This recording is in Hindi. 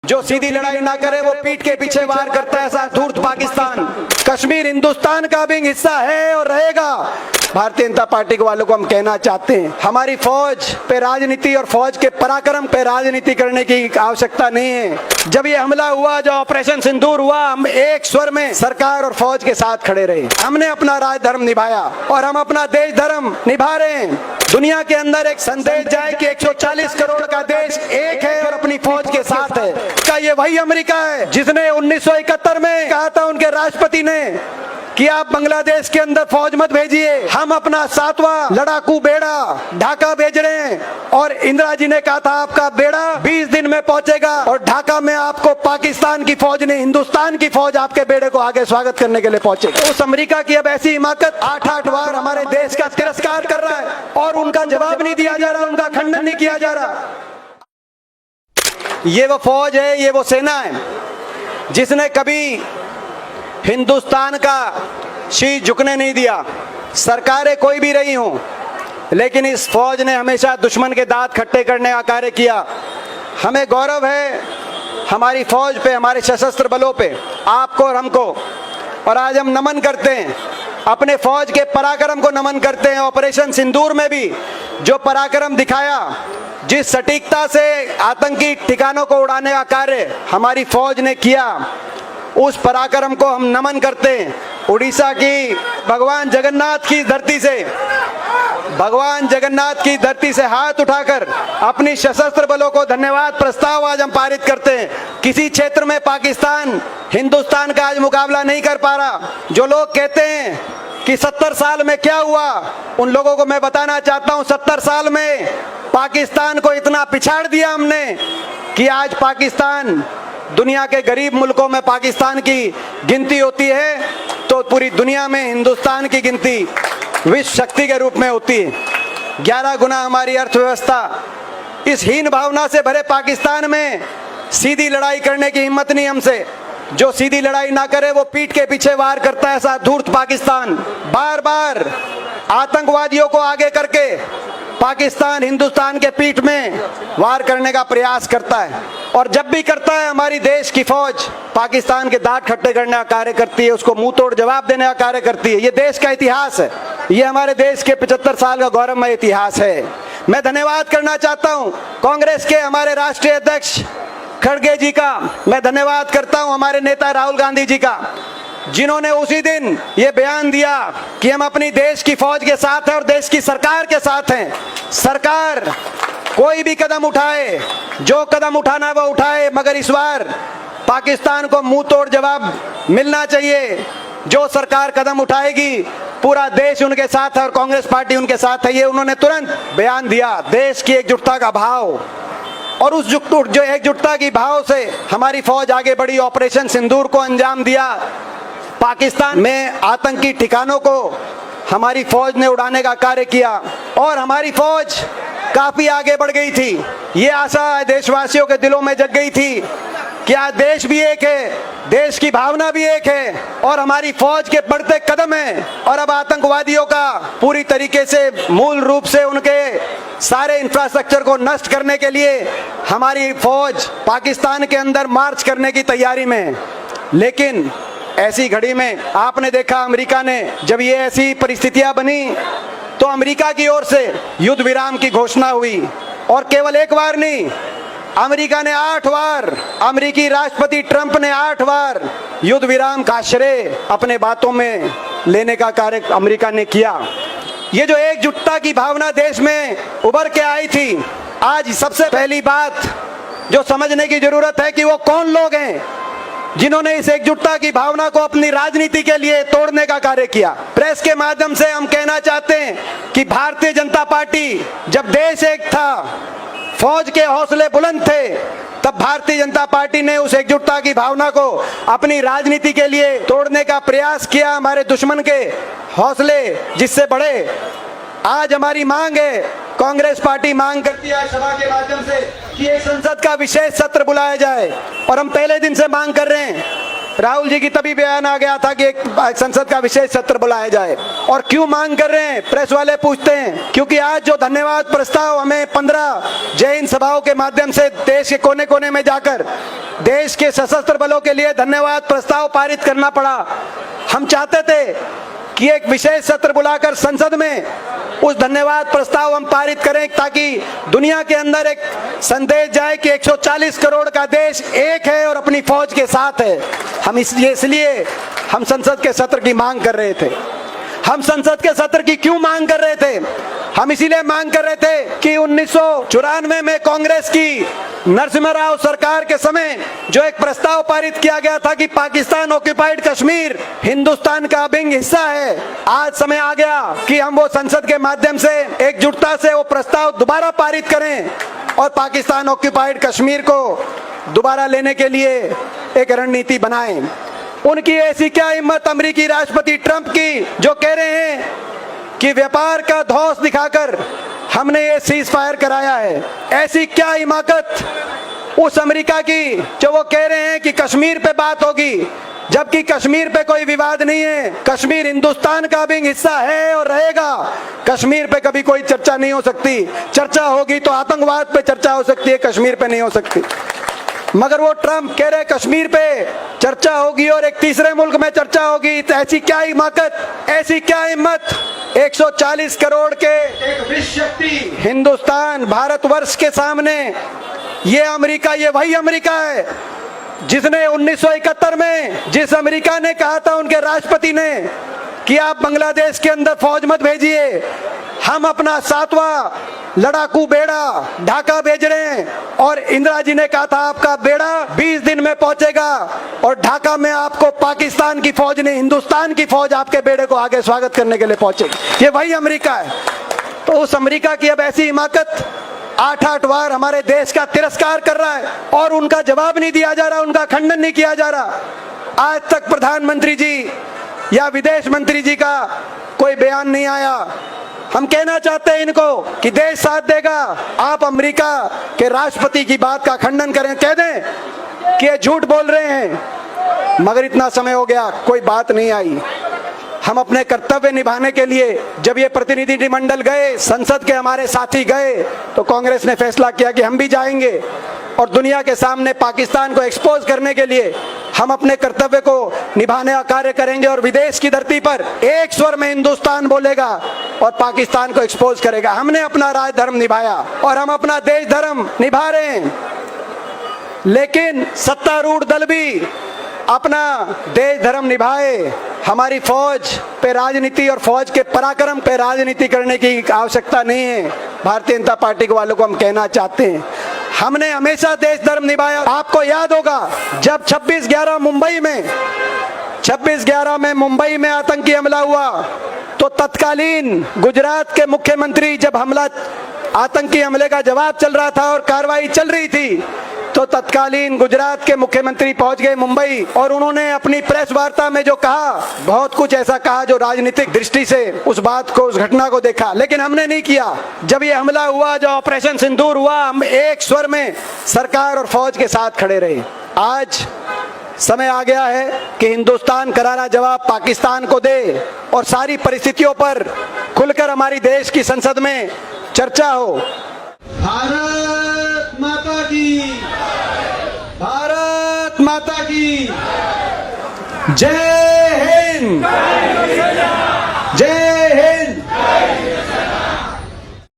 जो सीधी लड़ाई ना करे वो पीठ के पीछे वार करता है, ऐसा धूर्त पाकिस्तान। कश्मीर हिंदुस्तान का भी हिस्सा है और रहेगा। भारतीय जनता पार्टी के वालों को हम कहना चाहते हैं, हमारी फौज पे राजनीति और फौज के पराक्रम पे राजनीति करने की आवश्यकता नहीं है। जब ये हमला हुआ, जो ऑपरेशन सिंदूर हुआ, हम एक स्वर में सरकार और फौज के साथ खड़े रहे। हमने अपना राज धर्म निभाया और हम अपना देश धर्म निभा रहे हैं। दुनिया के अंदर एक संदेश जाए कि 140 करोड़ का देश एक है और अपनी फौज के साथ है। क्या ये वही अमेरिका है जिसने 1971 में कहा था उनके राष्ट्रपति ने कि आप बांग्लादेश के अंदर फौज मत भेजिए, हम अपना 7वां लड़ाकू बेड़ा ढाका भेज रहे हैं। और इंदिरा जी ने कहा था आपका बेड़ा 20 दिन में पहुंचेगा और ढाका में आपको पाकिस्तान की फौज ने, हिंदुस्तान की फौज आपके बेड़े को आगे स्वागत करने के लिए पहुंचेगी। उस अमेरिका की अब ऐसी हिमाकत 8-8 बार हमारे देश का तिरस्कार कर रहा है और उनका जवाब नहीं दिया जा रहा, उनका खंडन नहीं किया जा रहा। ये वो फौज है, ये वो सेना है जिसने कभी हिंदुस्तान का शीश झुकने नहीं दिया। सरकारें कोई भी रही हों, लेकिन इस फौज ने हमेशा दुश्मन के दांत खट्टे करने का कार्य किया। हमें गौरव है हमारी फौज पे, हमारे सशस्त्र बलों पे, आपको और हमको। और आज हम नमन करते हैं, अपने फौज के पराक्रम को नमन करते हैं। ऑपरेशन सिंदूर में भी जो पराक्रम दिखाया, जिस सटीकता से आतंकी ठिकानों को उड़ाने का कार्य हमारी फौज ने किया, उस पराक्रम को हम नमन करते हैं। उड़ीसा की भगवान जगन्नाथ की धरती से, भगवान जगन्नाथ की धरती से हाथ उठाकर अपनी सशस्त्र बलों को धन्यवाद प्रस्ताव आज हम पारित करते हैं। किसी क्षेत्र में पाकिस्तान हिंदुस्तान का आज मुकाबला नहीं कर पा रहा। जो लोग कहते हैं कि 70 साल में क्या हुआ, उन लोगों को मैं बताना चाहता हूं, 70 साल में पाकिस्तान को इतना पिछाड़ दिया हमने कि आज पाकिस्तान, दुनिया के गरीब मुल्कों में पाकिस्तान की गिनती होती है तो पूरी दुनिया में हिंदुस्तान की गिनती विश्व शक्ति के रूप में होती है। 11 गुना हमारी अर्थव्यवस्था। इस हीन भावना से भरे पाकिस्तान में सीधी लड़ाई करने की हिम्मत नहीं हमसे। जो सीधी लड़ाई ना करे वो पीठ के पीछे वार करता है, ऐसा धूर्त पाकिस्तान। बार बार आतंकवादियों को आगे करके पाकिस्तान हिंदुस्तान के पीठ में वार करने का प्रयास करता है और जब भी करता है हमारी देश की फौज पाकिस्तान के दांत खट्टे करने का कार्य करती है, उसको मुंह तोड़ जवाब देने का कार्य करती है। ये देश का इतिहास है, ये हमारे देश के 75 साल का गौरवमय इतिहास है। मैं धन्यवाद करना चाहता हूं कांग्रेस के हमारे राष्ट्रीय अध्यक्ष खड़गे जी का, मैं धन्यवाद करता हूं हमारे नेता राहुल गांधी जी का, जिन्होंने उसी दिन ये बयान दिया कि हम अपनी देश की फौज के साथ हैं और देश की सरकार के साथ हैं। सरकार कोई भी कदम उठाए, जो कदम उठाना वो उठाए, मगर इस बार पाकिस्तान को मुंह तोड़ जवाब मिलना चाहिए। जो सरकार कदम उठाएगी पूरा देश उनके साथ है और कांग्रेस पार्टी उनके साथ है, ये उन्होंने तुरंत बयान दिया। देश की एकजुटता का भाव और उस जो एकजुटता की भाव से हमारी फौज आगे बढ़ी, ऑपरेशन सिंदूर को अंजाम दिया। पाकिस्तान में आतंकी ठिकानों को हमारी फौज ने उड़ाने का कार्य किया और हमारी फौज काफी आगे बढ़ गई थी। ये आशा देशवासियों के दिलों में जग गई थी कि आज देश भी एक है, देश की भावना भी एक है और हमारी फौज के बढ़ते कदम हैं। और अब आतंकवादियों का पूरी तरीके से मूल रूप से उनके सारे इंफ्रास्ट्रक्चर को नष्ट करने के लिए हमारी फौज पाकिस्तान के अंदर मार्च करने की तैयारी में है। लेकिन ऐसी घड़ी में आपने देखा अमेरिका ने, जब ये ऐसी परिस्थितियां बनी तो अमेरिका की ओर से युद्ध विराम की घोषणा हुई और केवल एक बार नहीं, अमेरिका ने 8 बार, अमेरिकी राष्ट्रपति ट्रंप ने 8 बार युद्ध विराम का श्रेय अपने बातों में लेने का कार्य अमेरिका ने किया। ये जो एकजुटता की भावना देश में उभर के आई थी, आज सबसे पहली बात जो समझने की जरूरत है कि वो कौन लोग हैं जिन्होंने इस एकजुटता की भावना को अपनी राजनीति के लिए तोड़ने का कार्य किया। प्रेस के माध्यम से हम कहना चाहते हैं कि भारतीय जनता पार्टी, जब देश एक था, फौज के हौसले बुलंद थे, तब भारतीय जनता पार्टी ने उस एकजुटता की भावना को अपनी राजनीति के लिए तोड़ने का प्रयास किया। हमारे दुश्मन के हौसले जिससे बढ़े। आज हमारी मांग है, कांग्रेस पार्टी मांग करती है सभा के माध्यम से कि एक संसद का विशेष सत्र बुलाया जाए और हम पहले दिन से मांग कर रहे हैं राहुल जी की तभी बयान आ गया था कि एक संसद का विशेष सत्र बुलाया जाए। और क्यों मांग कर रहे हैं, प्रेस वाले पूछते हैं, क्योंकि आज जो धन्यवाद प्रस्ताव हमें 15 जय हिंद सभाओं के माध्यम से देश के कोने कोने में जाकर देश के सशस्त्र बलों के लिए धन्यवाद प्रस्ताव पारित करना पड़ा। हम चाहते थे कि एक विशेष सत्र बुलाकर संसद में उस धन्यवाद प्रस्ताव हम पारित करें, ताकि दुनिया के अंदर एक संदेश जाए कि 140 करोड़ का देश एक है और अपनी फौज के साथ है। हम इसलिए हम संसद के सत्र की मांग कर रहे थे। हम संसद के सत्र की क्यों मांग कर रहे थे? हम इसीलिए मांग कर रहे थे कि 1994 में कांग्रेस की नरसिम्हा राव सरकार के समय जो एक प्रस्ताव पारित किया गया था कि पाकिस्तान ऑक्युपाइड कश्मीर हिंदुस्तान का अभिन्न हिस्सा है, आज समय आ गया कि हम वो संसद के माध्यम से एकजुटता से वो प्रस्ताव दोबारा पारित करें और पाकिस्तान ऑक्युपाइड कश्मीर को दोबारा लेने के लिए एक रणनीति बनाएं। उनकी ऐसी क्या हिम्मत अमेरिकी राष्ट्रपति ट्रंप की, जो कह रहे हैं कि व्यापार का धौंस दिखाकर हमने ये सीज फायर कराया है। ऐसी क्या हिमाकत उस अमेरिका की जो वो कह रहे हैं कि कश्मीर पे बात होगी, जबकि कश्मीर पे कोई विवाद नहीं है। कश्मीर हिंदुस्तान का भी हिस्सा है और रहेगा। कश्मीर पे कभी कोई चर्चा नहीं हो सकती। चर्चा होगी तो आतंकवाद पे चर्चा हो सकती है, कश्मीर पे नहीं हो सकती। मगर वो ट्रंप कह रहे कश्मीर पे चर्चा होगी और एक तीसरे मुल्क में चर्चा होगी। तो ऐसी क्या हिमाकत, ऐसी क्या हिम्मत 140 करोड़ के एक विश्व शक्ति हिंदुस्तान भारतवर्ष के सामने ये अमेरिका, ये वही अमेरिका है जिसने 1971 में, जिस अमेरिका ने कहा था उनके राष्ट्रपति ने कि आप बांग्लादेश के अंदर फौज मत भेजिए, हम अपना 7वां लड़ाकू बेड़ा ढाका भेज रहे हैं। और इंदिरा जी ने कहा था आपका बेड़ा 20 दिन में पहुंचेगा और ढाका में आपको पाकिस्तान की फौज नहीं, हिंदुस्तान की फौज आपके बेड़े को आगे स्वागत करने के लिए पहुंचेगी। ये वही अमेरिका है। तो उस अमेरिका की अब ऐसी हिमाकत 8-8 बार हमारे देश का तिरस्कार कर रहा है और उनका जवाब नहीं दिया जा रहा, उनका खंडन नहीं किया जा रहा। आज तक प्रधानमंत्री जी या विदेश मंत्री जी का कोई बयान नहीं आया। हम कहना चाहते हैं इनको कि देश साथ देगा, आप अमेरिका के राष्ट्रपति की बात का खंडन करें, कह दें कि ये झूठ बोल रहे हैं। मगर इतना समय हो गया, कोई बात नहीं आई। हम अपने कर्तव्य निभाने के लिए जब ये प्रतिनिधिमंडल गए, संसद के हमारे साथी गए, तो कांग्रेस ने फैसला किया कि हम भी जाएंगे और दुनिया के सामने पाकिस्तान को एक्सपोज करने के लिए हम अपने कर्तव्य को निभाने का कार्य करेंगे और विदेश की धरती पर एक स्वर में हिंदुस्तान बोलेगा और पाकिस्तान को एक्सपोज करेगा। हमने अपना राज धर्म निभाया और हम अपना देश धर्म निभा रहे हैं, लेकिन सत्तारूढ़ दल भी अपना देश धर्म निभाए। हमारी फौज पे राजनीति और फौज के पराक्रम पे राजनीति करने की आवश्यकता नहीं है। भारतीय जनता पार्टी के वालों को हम कहना चाहते हैं, हमने हमेशा देश धर्म निभाया। आपको याद होगा जब 26/11 मुंबई में आतंकी हमला हुआ, तो तत्कालीन गुजरात के मुख्यमंत्री, जब आतंकी हमले का जवाब चल रहा था और कार्रवाई चल रही थी, तो तत्कालीन गुजरात के मुख्यमंत्री पहुंच गए मुंबई और उन्होंने अपनी प्रेस वार्ता में जो कहा, बहुत कुछ ऐसा कहा जो राजनीतिक दृष्टि से उस बात को, उस घटना को देखा। लेकिन हमने नहीं किया। जब ये हमला हुआ, जो ऑपरेशन सिंदूर हुआ, हम एक स्वर में सरकार और फौज के साथ खड़े रहे। आज समय आ गया है कि हिंदुस्तान करारा जवाब पाकिस्तान को दे और सारी परिस्थितियों पर खुलकर हमारी देश की संसद में चर्चा हो। भारत माता की, भारत माता की जय हिंद।